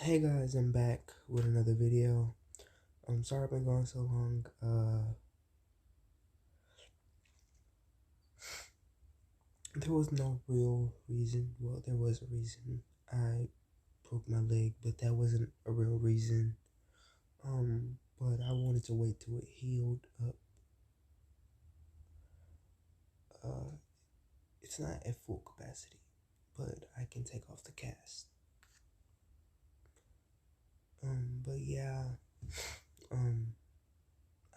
Hey guys, I'm back with another video. I'm sorry I've been gone so long. There was no real reason. Well, there was a reason. I broke my leg, but that wasn't a real reason. But I wanted to wait till it healed up. Uh, it's not at full capacity, but I can take off the cast. But yeah, um,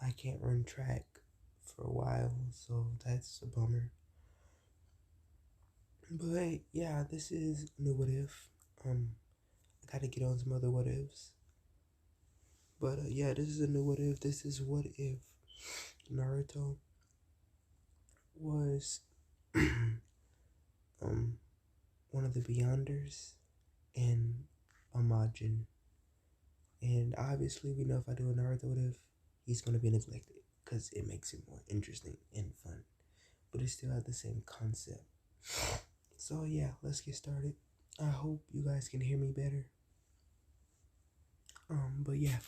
I can't run track for a while, so that's a bummer. But yeah, this is a new what if. I gotta get on some other what ifs. But yeah, this is a new what if. This is what if Naruto was um one of the Beyonders and a Majin. And obviously we know if I do a Naruto what if, he's gonna be neglected because it makes it more interesting and fun. But it still has the same concept. So yeah, let's get started. I hope you guys can hear me better. But yeah.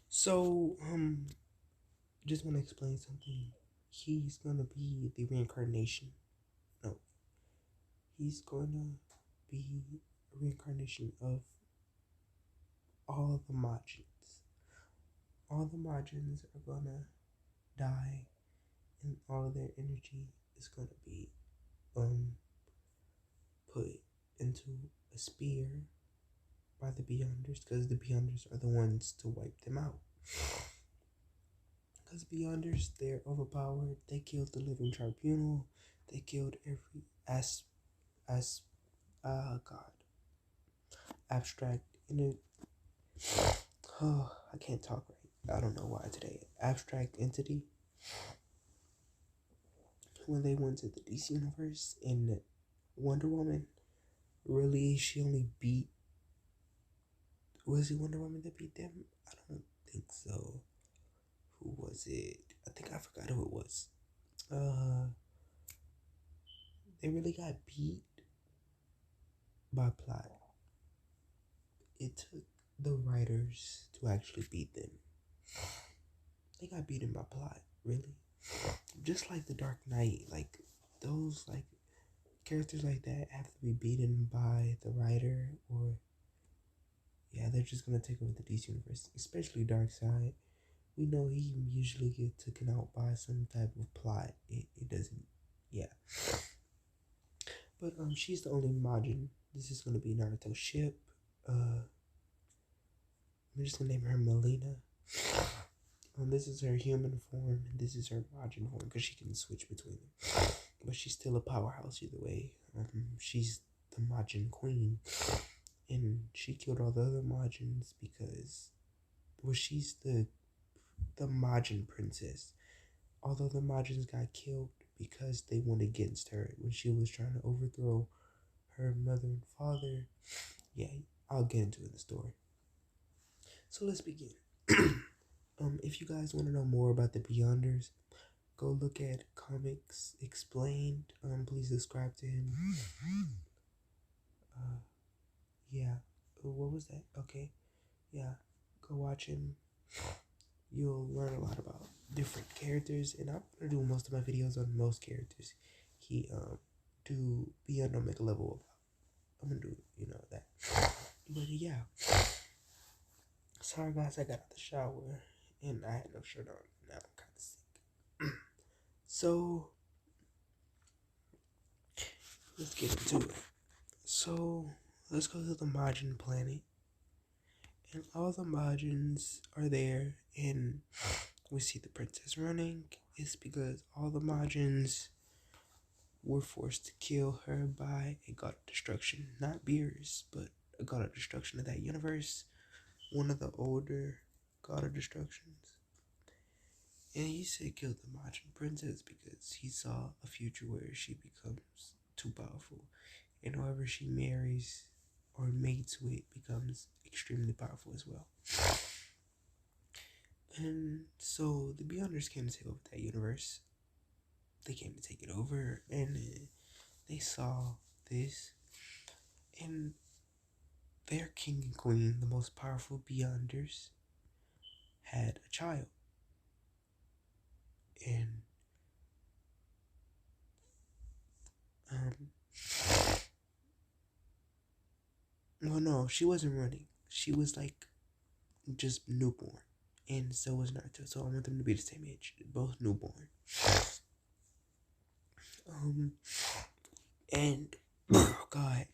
So just want to explain something. He's gonna be the reincarnation. No, he's gonna be a reincarnation of all the Majins. All the Majins are gonna die, and all of their energy is gonna be put into a spear by the Beyonders, because the Beyonders are the ones to wipe them out. Because Beyonders, they're overpowered. They killed the Living Tribunal. They killed every God, abstract in it. Oh, I can't talk right. I don't know why today. Abstract entity. When they went to the DC universe in Wonder Woman, really, she only beat. Was it Wonder Woman that beat them? I don't think so. Who was it? I think I forgot who it was. They really got beat by plot. It took the writers to actually beat them. They got beaten by plot, really. Just like the Dark Knight, like those like characters like that have to be beaten by the writer, or yeah, they're just gonna take over the DC universe, especially Darkseid. We know he usually gets taken out by some type of plot. It doesn't, yeah. But she's the only Majin. This is gonna be Naruto's ship. I'm just gonna name her Melina. This is her human form, and this is her Majin form, because she can switch between them. But she's still a powerhouse either way. She's the Majin queen, and she killed all the other Majins because, well, she's the Majin princess. Although the Majins got killed because they went against her when she was trying to overthrow her mother and father. Yeah, I'll get into it in the story. So let's begin. If you guys want to know more about the Beyonders, go look at Comics Explained. Please subscribe to him. Yeah. What was that? Okay. Yeah. Go watch him. You'll learn a lot about different characters, and I'm gonna do most of my videos on most characters he do beyond Omega level about. I'm gonna do that. But yeah. Sorry guys, I got out the shower and I had no shirt on. Now I'm kinda sick. So let's get into it. So let's go to the Majin planet. And all the Majins are there, and we see the princess running. It's because all the Majins were forced to kill her by a god of destruction. Not Beerus, but a god of destruction of that universe. One of the older god of destructions. And he said kill the Majin princess because he saw a future where she becomes too powerful. And whoever she marries or mates with becomes extremely powerful as well. And so the Beyonders came to take over that universe. They came to take it over, and they saw this. And their king and queen, the most powerful Beyonders, had a child. And um well, no, she wasn't running. She was like just newborn. And so was Naruto. So I want them to be the same age. Both newborn. Um and oh god.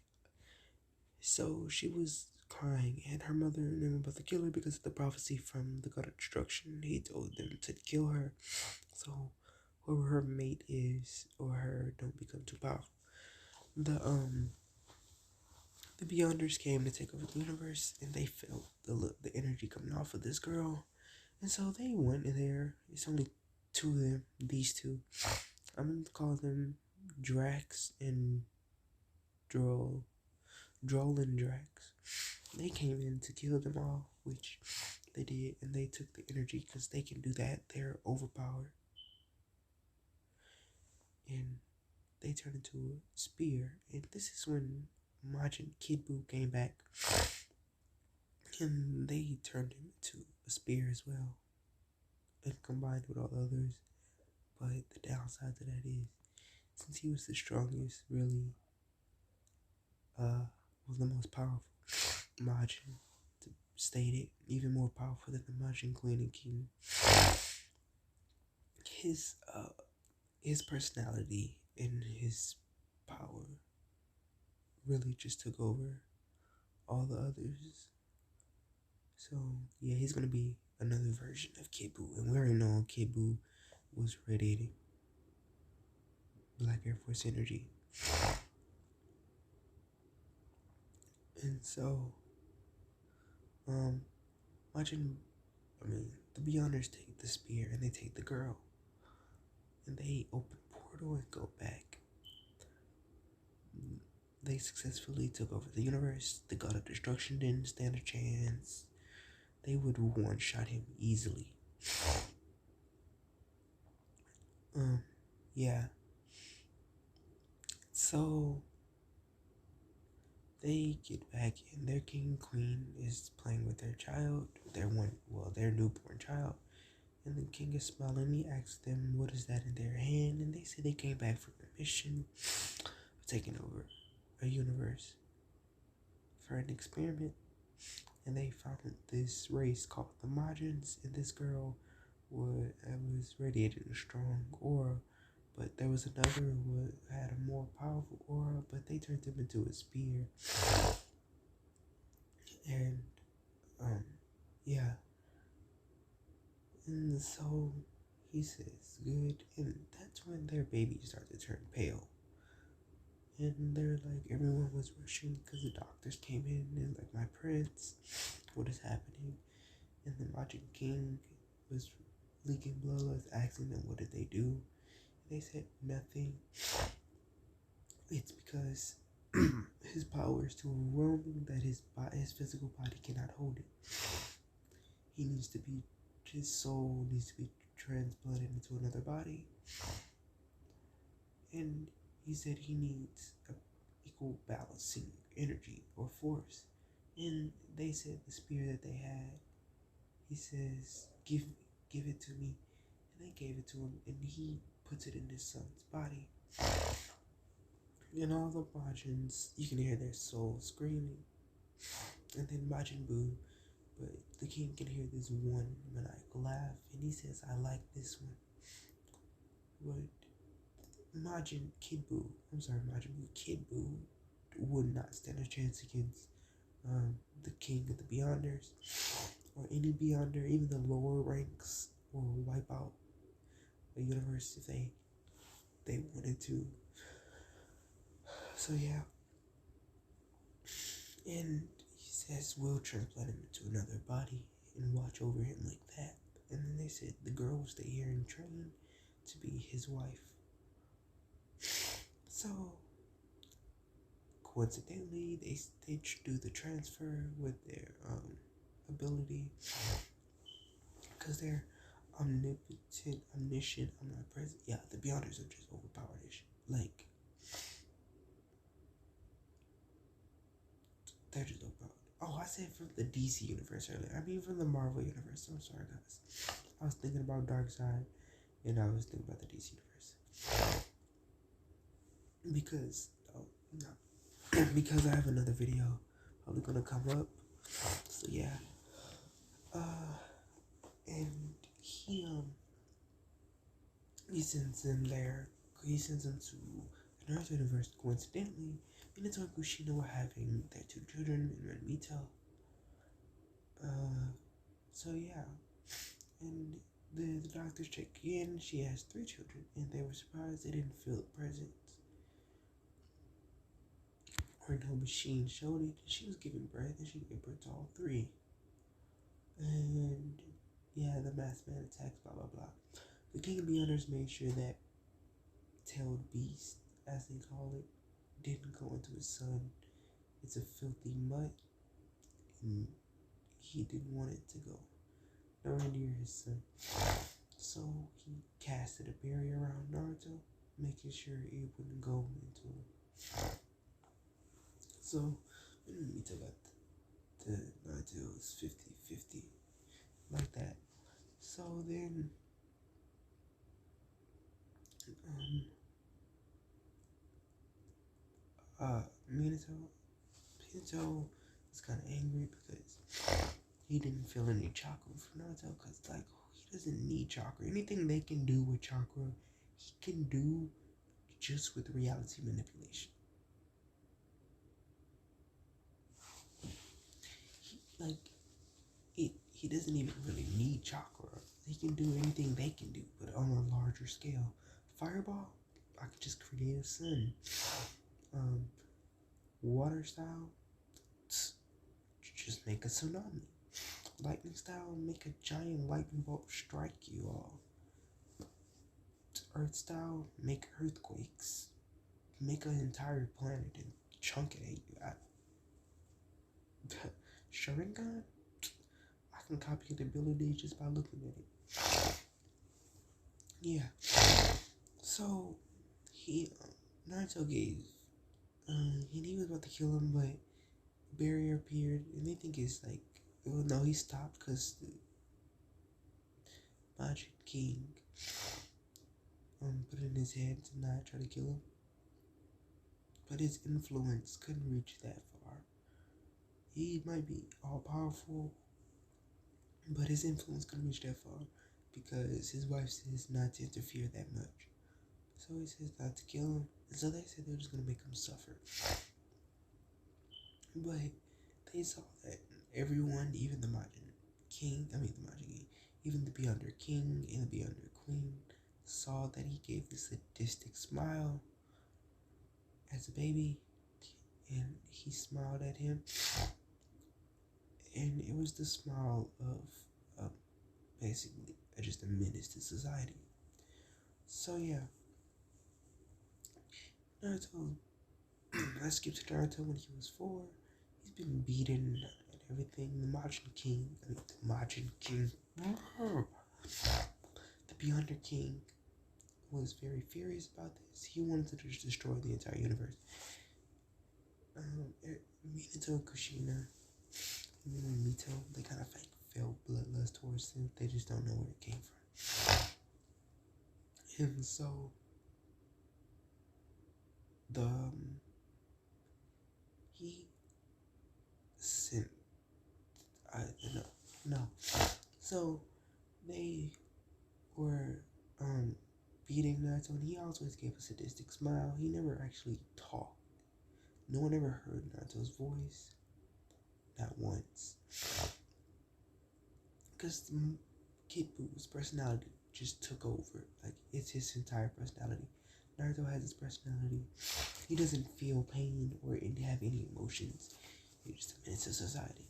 So she was crying, and her mother and them were about to kill her because of the prophecy from the god of destruction. He told them to kill her. So whoever her mate is or her don't become too powerful. The the Beyonders came to take over the universe, and they felt the energy coming off of this girl, and so they went in there. It's only two of them, these two. I'm gonna call them Drax and Droll, Droll and Drax. They came in to kill them all, which they did, and they took the energy because they can do that. They're overpowered, and they turned into a spear. And this is when Majin Kid Buu came back. And they turned him into a spear as well, and combined with all the others. But the downside to that is, since he was the strongest, really, was the most powerful, Majin, to state it, even more powerful than the Majin Queen and King. His personality and his power really just took over all the others. So yeah, he's gonna be another version of Kid Buu, and we already know Kid Buu was radiating Black Air Force energy. And so, watching, the Beyonders take the spear and they take the girl, and they open portal and go back. They successfully took over the universe. The God of Destruction didn't stand a chance. They would one-shot him easily. Yeah. So they get back, and their king and queen is playing with their child, their newborn child. And the king is smiling. He asks them, what is that in their hand? And they say they came back from a mission of taking over a universe for an experiment. And they found this race called the Majins. And this girl was radiating a strong aura. But there was another who had a more powerful aura, but they turned him into a spear. And, yeah. And so he says, good. And that's when their babies start to turn pale. And they're like, everyone was rushing because the doctors came in and like, my prince, what is happening? And the Majin King was leaking blood, asking them what did they do. They said nothing. It's because his power is too overwhelming that his physical body cannot hold it. His soul needs to be transplanted into another body. And he said he needs a equal balancing energy or force. And they said the spear that they had, he says, give it to me. And they gave it to him, and he puts it in his son's body. And all the Majins, you can hear their souls screaming. And then Majin Buu, but the king can hear this one maniacal laugh, and he says, I like this one. But Majin Kid Buu would not stand a chance against the king of the Beyonders, or any Beyonder, even the lower ranks, will wipe out the universe if they wanted to. So yeah. And he says we'll transplant him into another body and watch over him like that. And then they said the girl will stay here and train to be his wife. So coincidentally, they do the transfer with their ability, because they're omnipotent, omniscient, omnipresent. Yeah, the Beyonders are just overpowered. Like, they're just overpowered. Oh, I said from the DC universe earlier. I mean from the Marvel universe. I'm sorry, guys. I was thinking about Darkseid, and I was thinking about the DC universe. Because, oh, no. Because I have another video probably gonna come up. So, yeah. And he sends him there. He sends him to another universe. Coincidentally, Minato and Kushina were having their 2 children in Mito. So yeah, and the doctors check in. She has 3 children, and they were surprised they didn't feel the presence, or no machine showed it. She was giving birth, and she gave birth to all 3. And yeah, the masked man attacks. Blah blah blah. The King of Beyonders made sure that tailed beast, as they call it, didn't go into his son. It's a filthy mutt, and he didn't want it to go nowhere near his son. So he casted a barrier around Naruto, making sure it wouldn't go into him. So when Mito got the Naruto, it was 50-50, like that. So then Minato was kind of angry because he didn't feel any chakra from Naruto, because like he doesn't need chakra. Anything they can do with chakra, he can do just with reality manipulation. He doesn't even really need chakra. He can do anything they can do, but on a larger scale. Fireball, I could just create a sun. Water style, just make a tsunami. Lightning style, make a giant lightning bolt strike you all. Earth style, make earthquakes. Make an entire planet and chunk it at you. Sharingan, I can copy the ability just by looking at it. Yeah. So Naruto gave, and he was about to kill him, but barrier appeared, and they think it's like, well, no, he stopped because the Majin King put it in his head to not try to kill him. But his influence couldn't reach that far. He might be all powerful, but his influence couldn't reach that far because his wife says not to interfere that much. So he says not to kill him. And so they said they're just gonna make him suffer. But they saw that everyone, even the Majin King, even the Beyonder King and the Beyonder Queen, saw that he gave this sadistic smile as a baby, and he smiled at him, and it was the smile of basically just a menace to society. So yeah, Naruto. Let's skip to Naruto when he was 4. He's been beaten and everything. The Beyonder King was very furious about this. He wanted to just destroy the entire universe. Minato and Kushina, and Mito, they kind of felt bloodlust towards him. They just don't know where it came from. And so he sent, no. So they were beating Naruto, and he always gave a sadistic smile. He never actually talked. No one ever heard Naruto's voice, not once. Because Kid Boo's personality just took over. Like, it's his entire personality. Naruto has his personality. He doesn't feel pain or have any emotions. He's just a menace to society.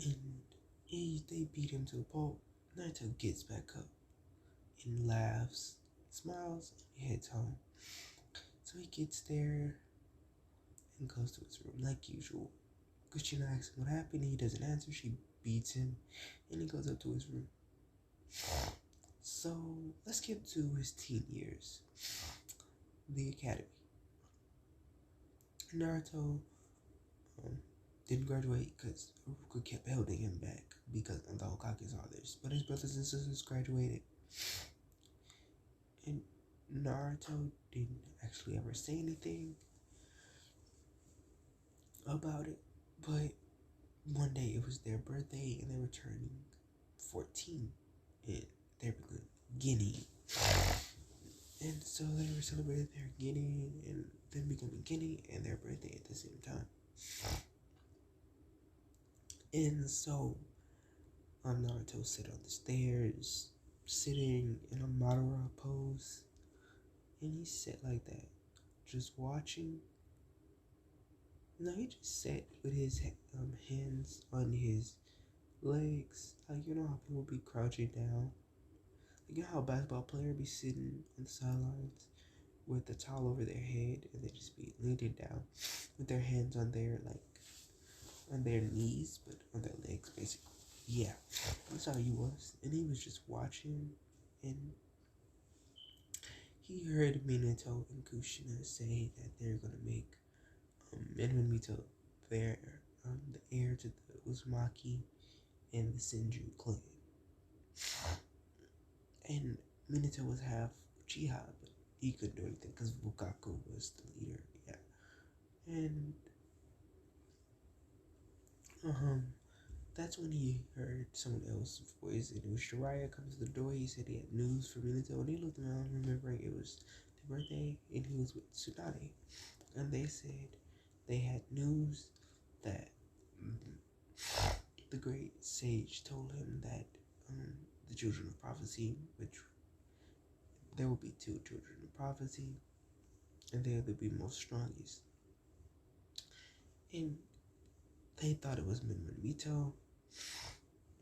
And they beat him to a pulp. Naruto gets back up and laughs, smiles, and heads home. So he gets there and goes to his room like usual. Kushina asks him what happened. He doesn't answer. She beats him, and he goes up to his room. So let's get to his teen years. The academy. Naruto didn't graduate because Haruka kept holding him back because of the Hokage's others. But his brothers and sisters graduated. And Naruto didn't actually ever say anything about it. But one day it was their birthday and they were turning 14 and they were Guinea. And so they were celebrating their Guinea and them becoming Guinea and their birthday at the same time. And so Naruto sat on the stairs, sitting in a Madara pose, and he sat like that, just watching. No, he just sat with his hands on his legs, like you know how people be crouching down. Like you know how a basketball player be sitting on the sidelines with the towel over their head, and they just be leaning down with their hands on their on their knees, but on their legs basically. Yeah, that's how he was, and he was just watching, and he heard Minato and Kushina say that they're gonna make Mito their the heir to the Uzumaki and the Senju clan, and Minato was half Uchiha, but he couldn't do anything because Fukaku was the leader. Yeah, and that's when he heard someone else's voice, and it was Jiraiya comes to the door. He said he had news for Minato, and he looked around, remembering it was their birthday, and he was with Tsunade, and they said they had news that the great sage told him that the children of prophecy, which there will be two children of prophecy, and they will be most strongest. And they thought it was Mito.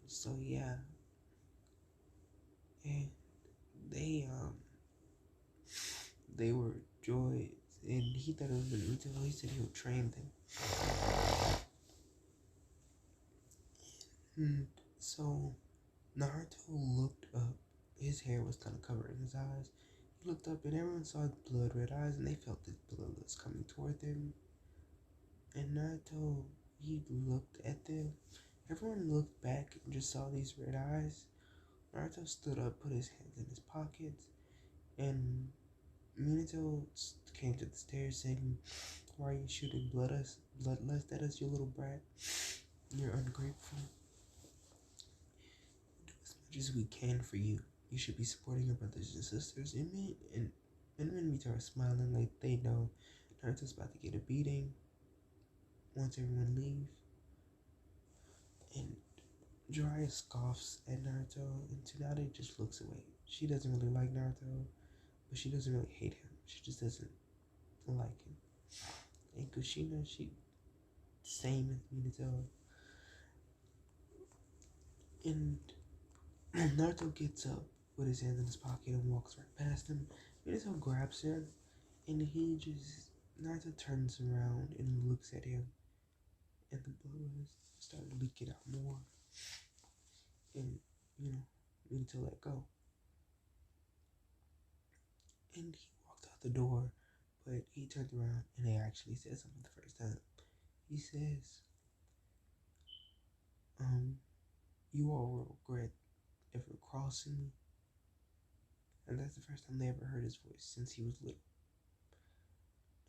So yeah, and they they were joy, and he thought it was Naruto. He said he would train them. And so Naruto looked up. His hair was kind of covering his eyes. He looked up, and everyone saw blood red eyes, and they felt the blood was coming toward them. And Naruto, he looked at them. Everyone looked back and just saw these red eyes. Naruto stood up, put his hands in his pockets, and Minato came to the stairs saying, "Why are you shooting bloodlust at us, you little brat? You're ungrateful. Do as much as we can for you. You should be supporting your brothers and sisters." And Minato are smiling like they know Naruto's about to get a beating once everyone leaves. And Jiraiya scoffs at Naruto, and Tsunade just looks away. She doesn't really like Naruto, but she doesn't really hate him. She just doesn't like him. And Kushina, she same as Minato. And Naruto gets up with his hands in his pocket and walks right past him. Minato grabs him, and Naruto turns around and looks at him, and the blood started leaking out more. And Minato let go. And he walked out the door, but he turned around and he actually said something the first time. He says, "You all will regret ever crossing me." And that's the first time they ever heard his voice since he was little.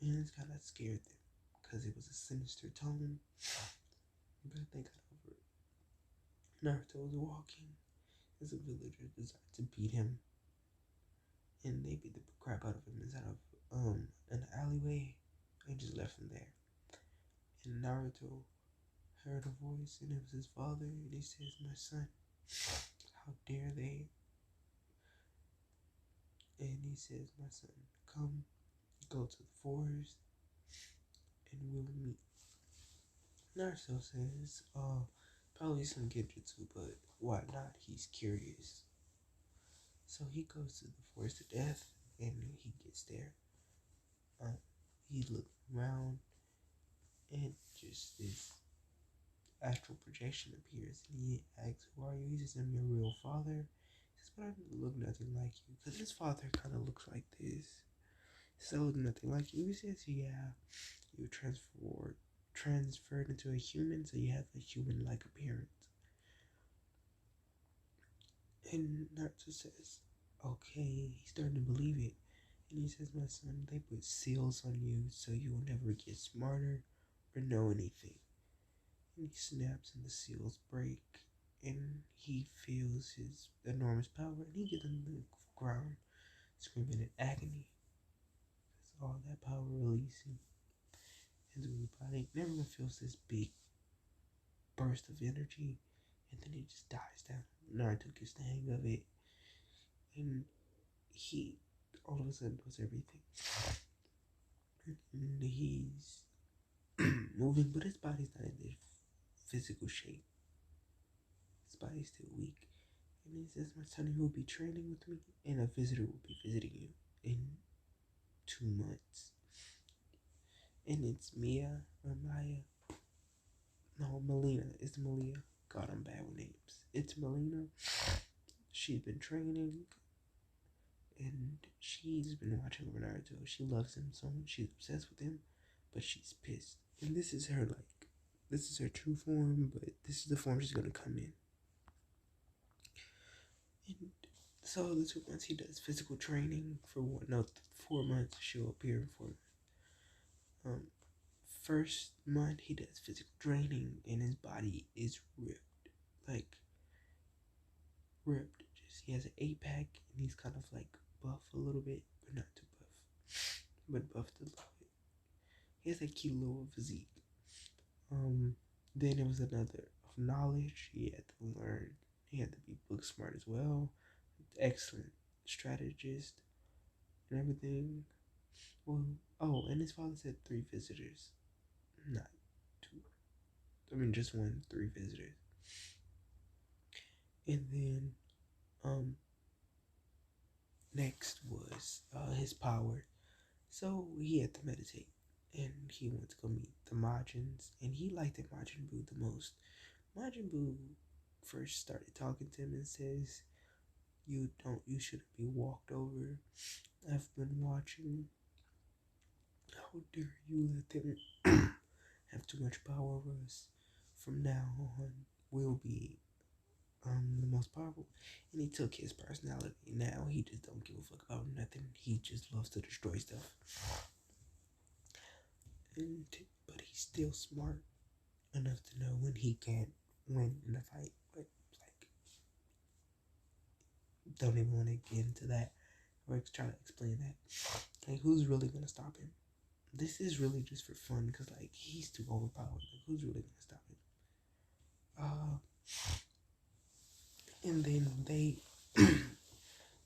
And it kind of scared them because it was a sinister tone, but they got over it. Naruto was walking as the villagers decided to beat him, and they beat the crap out of him inside of an alleyway and just left him there. And Naruto heard a voice, and it was his father, and he says, "My son, how dare they?" And he says, "My son, come, go to the forest, and we'll meet." Naruto says, probably some genjutsu, but why not? He's curious. So he goes to the forest of death, and he gets there. He looks around, and just this astral projection appears, and he asks, "Who are you?" He says, "I'm your real father." He says, "But I look nothing like you," because his father kind of looks like this. He says, "I look nothing like you." He says, "Yeah, you transferred into a human, so you have a human-like appearance. And Naruto says, okay, he's starting to believe it. And he says, my son, they put seals on you so you will never get smarter or know anything. And he snaps and the seals break. And he feels his enormous power. And he gets on the ground, screaming in agony. That's all that power releasing into his body. And everyone feels this big burst of energy. And then it just dies down. Naruto gets the hang of it. And he all of a sudden knows everything. And he's moving, but his body's not in the physical shape. His body's still weak. And he says, my son, you will be training with me, and a visitor will be visiting you in 2 months. And it's Mia or Maya. No, Melina. It's Melina. God, I'm bad with names. It's Melina. She's been training. And she's been watching over Naruto. She loves him so much. She's obsessed with him. But she's pissed. And this is her, this is her true form. But this is the form she's going to come in. And so the 2 months he does physical training for 4 months she'll appear for. First month he does physical training and his body is ripped, ripped. Just he has an 8-pack and he's kind of buff a little bit, but not too buff, but buffed a little bit. He has a cute little physique. Then it was another of knowledge. He had to learn. He had to be book smart as well. Excellent strategist and everything. Well, and his father said 3 visitors, not 2. I mean, just 1, 3 visitors. And then, next was his power. So he had to meditate, and he went to go meet the Majins, and he liked the Majin Buu the most. Majin Buu first started talking to him and says, you shouldn't be walked over. I've been watching. How dare you let them have too much power over us? From now on, we'll be the most powerful. And he took his personality. Now he just don't give a fuck about nothing. He just loves to destroy stuff. But he's still smart enough to know when he can't win in a fight. But don't even want to get into that or try to explain that. Who's really gonna stop him? This is really just for fun because he's too overpowered. Who's really gonna stop him? And then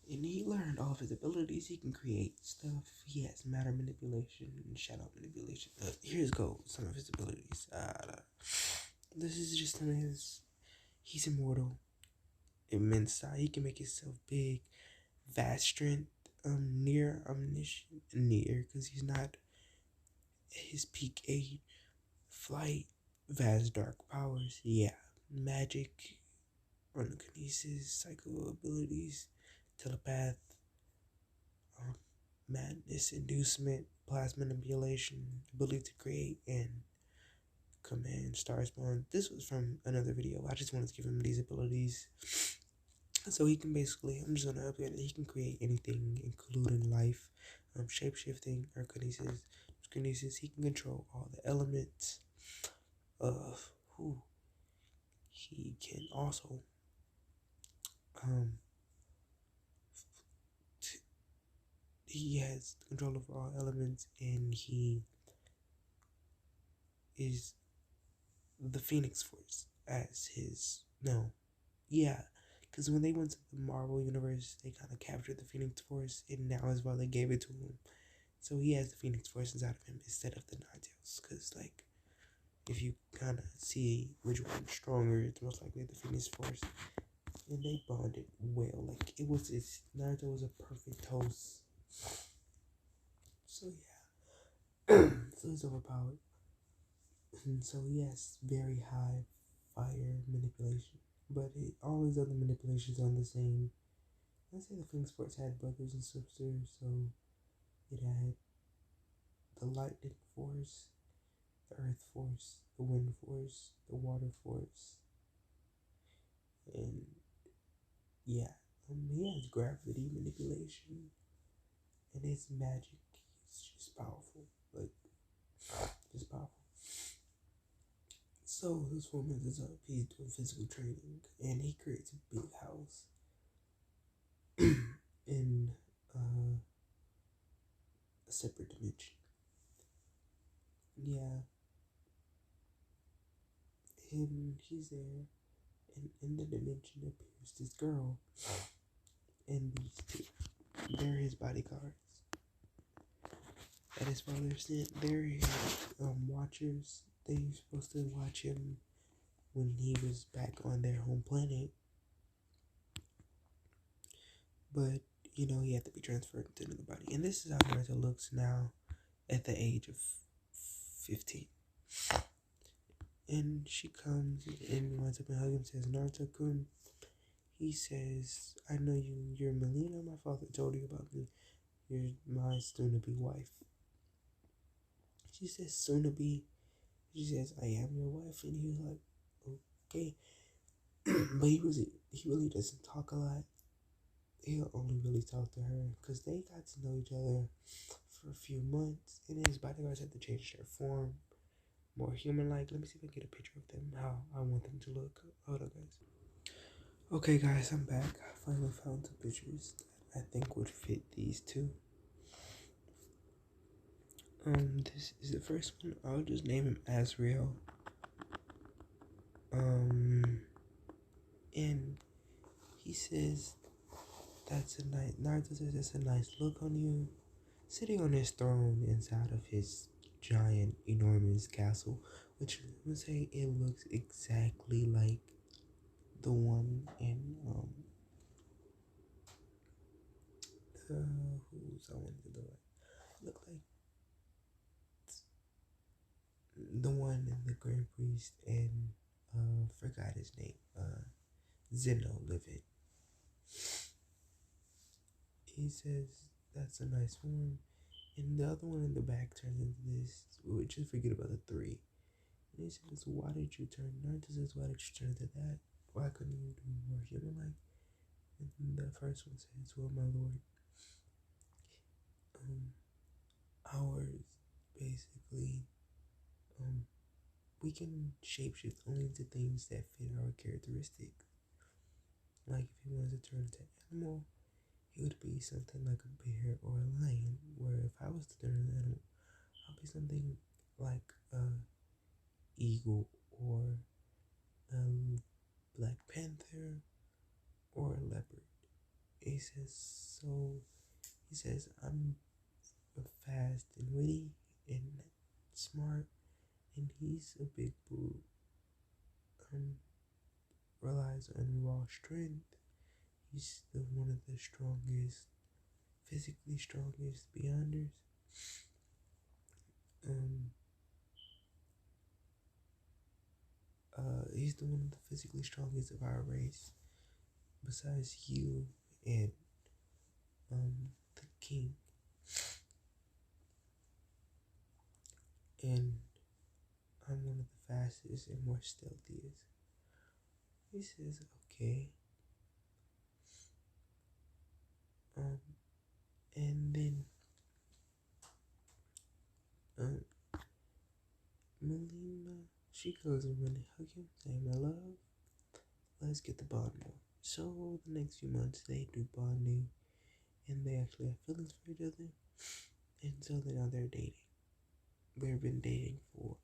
and he learned all of his abilities. He can create stuff. He has matter manipulation and shadow manipulation. Here's some of his abilities. This is just some of his. He's immortal. Immense size. He can make himself big. Vast strength. Near omniscient. Near, because he's not his peak age. Flight. Vast dark powers. Yeah. Magic. Kinesis. Psycho abilities. Telepath. Madness, inducement, plasma manipulation, ability to create, and command star spawn. This was from another video. I just wanted to give him these abilities. So he can basically, I'm just going to update it. He can create anything, including life, shape-shifting, or kinesis. He can control all the elements of who. He can also he has control over all elements, and he is the Phoenix Force as his because when they went to the Marvel universe, they kind of captured the Phoenix Force, and now as well they gave it to him, so he has the Phoenix Force inside of him instead of the Nine Tails. Because if you kind of see which one's stronger, it's most likely the Phoenix Force, and they bonded well. Naruto was a perfect host. So yeah, so he's overpowered. And so he has very high fire manipulation, but all his other manipulations are the same. Let's say the Phoenix Force had brothers and sisters, so it had the lightning force, the earth force, the wind force, the water force, and yeah, he has gravity manipulation, and his magic is just powerful, like just powerful. So his woman is up. He's doing physical training, and he creates a big house in a separate dimension. Yeah, and he's there, and in the dimension appears this girl and these two. They're his bodyguards that his father sent. They're his watchers. They were supposed to watch him when he was back on their home planet, but he had to be transferred into another body. And this is how Naruto looks now at the age of 15. And she comes and runs up and hugs him and says, Naruto-kun. He says, I know you're Melina. My father told you about me. You're my soon-to-be wife. She says, soon-to-be. She says, I am your wife. And he was like, okay. But he really doesn't talk a lot. He'll only really talk to her because they got to know each other for a few months. And his bodyguards had to change their form more human-like. Let me see if I can get a picture of them, how I want them to look. Hold on, guys. Okay, guys, I'm back. I finally found some pictures that I think would fit these two. This is the first one. I'll just name him Azrael. And he says Naruto says that's a nice look on you. Sitting on his throne inside of his giant, enormous castle, which I'm gonna say it looks exactly like the one in who's I wanted to do it. Look like the one in the Grand Priest and forgot his name. Zeno live in. He says that's a nice form. And the other one in the back turns into this. Just forget about the three. And he says, why did you turn? Naruto says, why did you turn to that? Why couldn't you do more human like? And the first one says, well, my lord, ours basically, we can shapeshift only into things that fit our characteristics. Like if he wanted to turn into an animal, it would be something like a bear or a lion. Where if I was to turn into an animal, I'll be something like a eagle or a black panther or a leopard. He says so. He says I'm fast and witty and smart, and he's a big brute. Relies on raw strength. He's one of the strongest, physically strongest beyonders. He's the one of the physically strongest of our race, besides you and the king. And I'm one of the fastest and more stealthiest. He says, okay. And then Melina, she goes and really hug him, saying, my love, let's get the bond more. So the next few months they do bonding, and they actually have feelings for each other, and so now they're dating. They've been dating for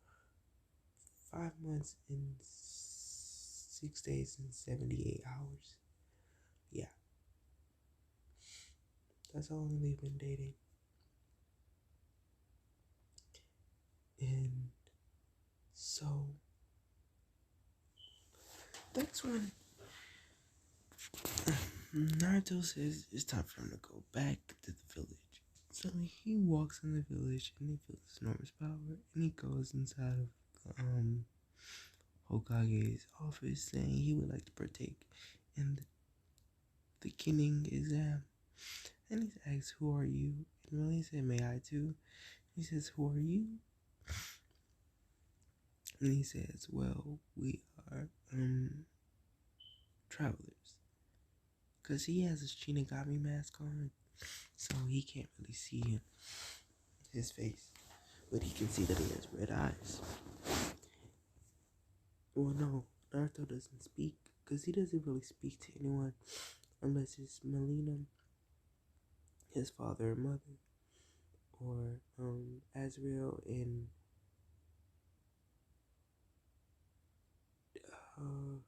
5 months and 6 days and 78 hours. Yeah, that's how long they've been dating. And so that's when Naruto says it's time for him to go back to the village. So he walks in the village and he feels enormous power, and he goes inside of Hokage's office saying he would like to partake in the Kinning exam. And he asks, who are you? And Melina said, may I too? He says, who are you? And he says, well, we are travelers. Because he has his Shinigami mask on, so he can't really see his face. But he can see that he has red eyes. Well, no, Naruto doesn't speak, because he doesn't really speak to anyone unless it's Melina, his father and mother, or Azrael and uh,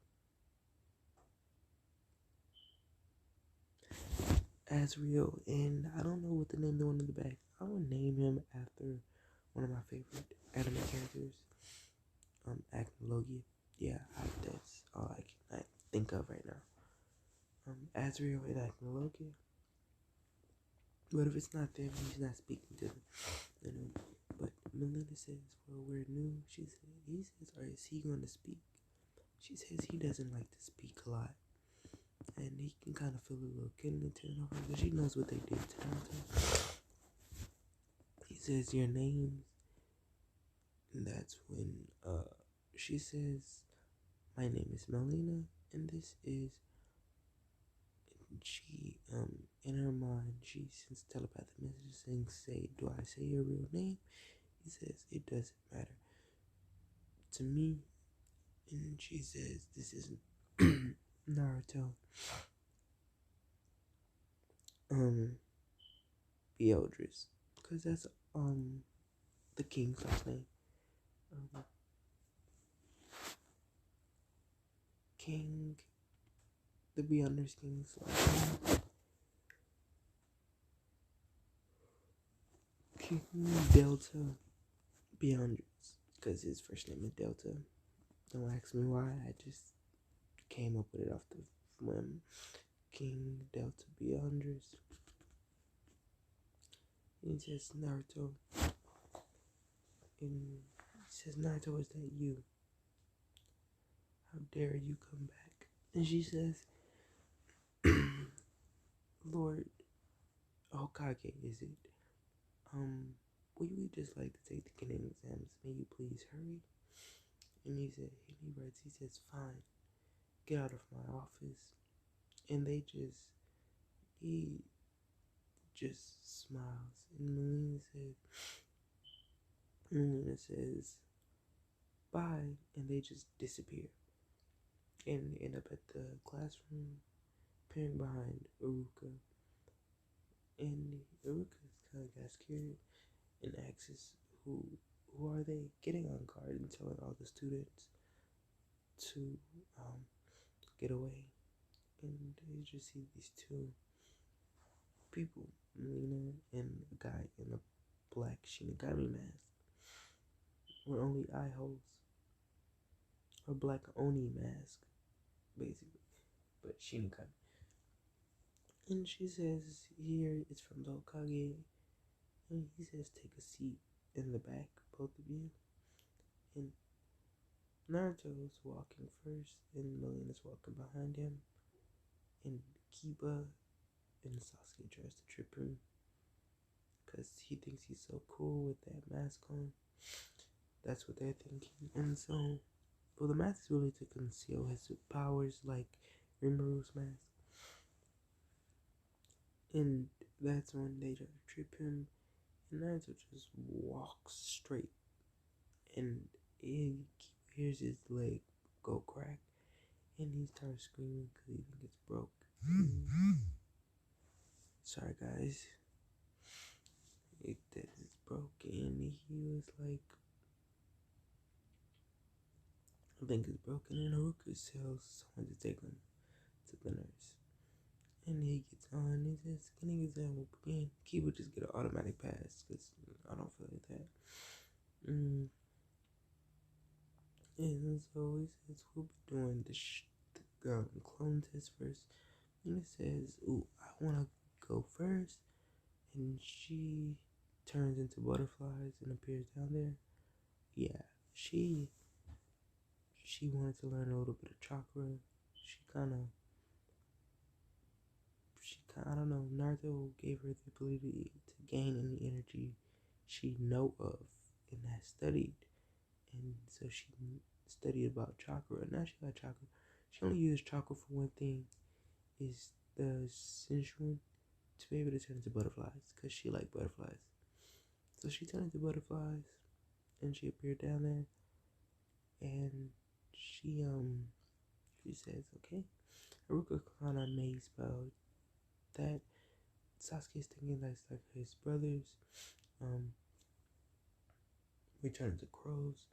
Azrael, and I don't know what to name the one in the back. I would name him after one of my favorite anime characters, Acnologia. Yeah, that's all I think of right now. Azrael and Acnologia. But if it's not them, he's not speaking to them. You know? But Melina says, well, we're new. He says, or is he going to speak? She says he doesn't like to speak a lot. And he can kind of feel a little kitten turn over because she knows what they did to Naruto. He says your names, and that's when she says, my name is Melina, and this is, she in her mind she sends telepathic messages saying, do I say your real name? He says it doesn't matter to me, and she says this isn't Naruto. Beatrice, because that's the king's last name. King, the Beyonders King's last name. King Delta Beyonders, because his first name is Delta. Don't ask me why. I just came up with it off the whim. King Delta Beyonders. And he says Naruto. And he says, Naruto, is that you? How dare you come back? And she says, Lord Hokage, is it? Would you just like to take the Kenin exams? May you please hurry? And he says, fine, get out of my office. And he just smiles. And Melina says, bye. And they just disappear. And end up at the classroom, peering behind Uruka. And Uruka's kind of got scared and asks who are they, getting on guard and telling all the students to get away. And you just see these two people, Melina and a guy in a black Shinigami mask, or only eye holes, or black Oni mask, basically, but Shinigami. And she says, here it's from the Hokage, and he says, take a seat in the back, both of you. And Naruto's walking first, and Melina's walking behind him, and Kiba and Sasuke tries to trip him because he thinks he's so cool with that mask on. That's what they're thinking. And so, well, the mask is really to conceal his powers, like Rimuru mask. And that's when they try to trip him, and Naruto just walks straight, and he hears his leg go crack, and he starts screaming because he thinks it's broke. Sorry, guys. It's broken. He was like, I think it's broken, and Haruka tells someone to take him to the nurse. And he gets on, he says, can you exam will begin? Kiba just get an automatic pass, because I don't feel like that. And so he says, we'll be doing the clone test first. And he says, ooh, I want to go first. And she turns into butterflies and appears down there. Yeah, she wanted to learn a little bit of chakra. I don't know, Naruto gave her the ability to gain any energy she know of and has studied and so she studied about chakra. Now she got chakra. She only used chakra for one thing, is the sensual, to be able to turn into butterflies, because she liked butterflies. So she turned into butterflies, and she appeared down there, and she says, okay, Haruka kind of amazed about that. Sasuke's thinking that's like his brothers, um, return into crows.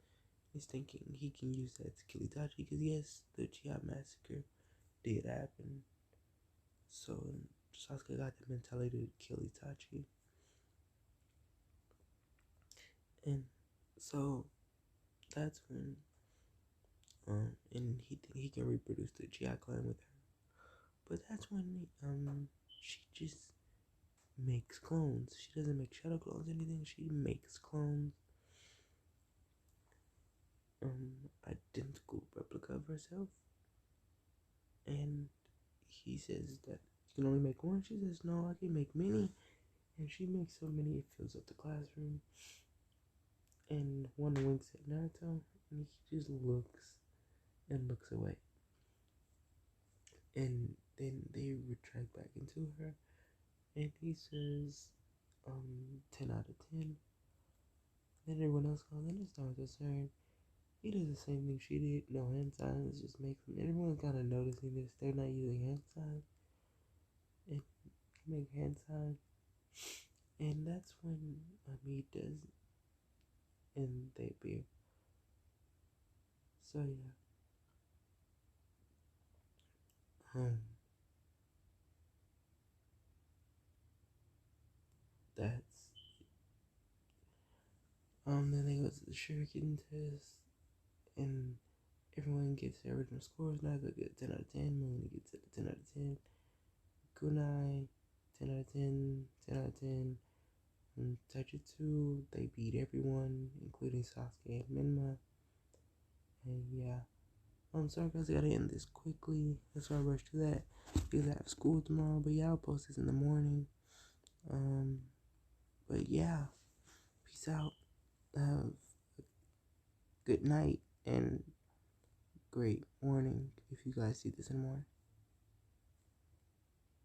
He's thinking he can use that to kill Itachi, because yes, the Uchiha massacre did happen. So Sasuke got the mentality to kill Itachi. And so that's when and he think he can reproduce the Uchiha clan with her. But that's when she just makes clones. She doesn't make shadow clones or anything. She makes clones. Identical replica of herself. And he says that you can only make one. She says, no, I can make many. And she makes so many it fills up the classroom. And one winks at Naruto, and he just looks and looks away. And then they retract back into her, and he says, 10 out of 10. Then everyone else goes, and it's Naruto's turn. He does the same thing she did. No hand signs, just makes them. Everyone's kind of noticing this. They're not using hand signs. And make hand signs. And that's when he does, and they appear. So yeah. That's then they go to the shuriken test, and everyone gets their original scores. Naga gets 10 out of 10, Melina gets a 10 out of 10, Kunai 10 out of 10, 10 out of 10, and Taijutsu, they beat everyone, including Sasuke and Minma. And yeah, I'm sorry guys, I gotta end this quickly. That's why I rushed to that, because I have school tomorrow. But yeah, I'll post this in the morning. But yeah, peace out. Have a good night and great morning if you guys see this in the morning.